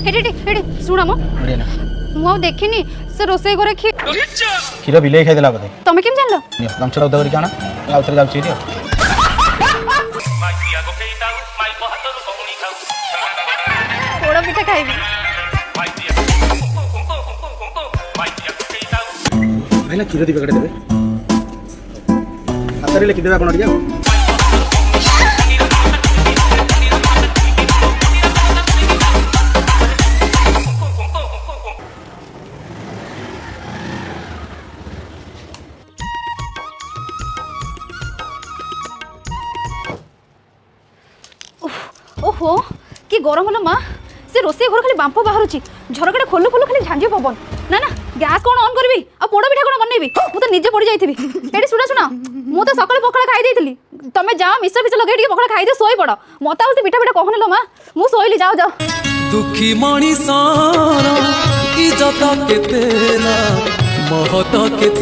Eighty सुना मो मु देखिनी से रोसे घरे क्षीर बिले खाई देला बोधे तमे केम जानलो गामछड़ा उदा करिक आना आउ थरे जाउची दियो पोड़ा पिठा खाइबी भाईला क्षीर दी पकड़े देबे हातरे लेखि देबा कोन दिया ओहो कि गरम होला माँ से रोसे घर खाली बांप बाहर झरका खोलु खोलु खाली झांझी पवन ना ना गैस कौन ऑन करबी आ पोड़ पिठा कौन बनैबी मु तो निजे पड़ी जाइथिबी एडी सुना सुना मु तो सकाळे पखळा खाई देइथिली तमे जाओ मिसा पिसा लगे पखळा खाई दे सोई पड़ मत आउ पिठा पिठा कहने लो माँ मु सोइली जाओ जाओ दुखी मणिसार इज्जत केते ना महत केते।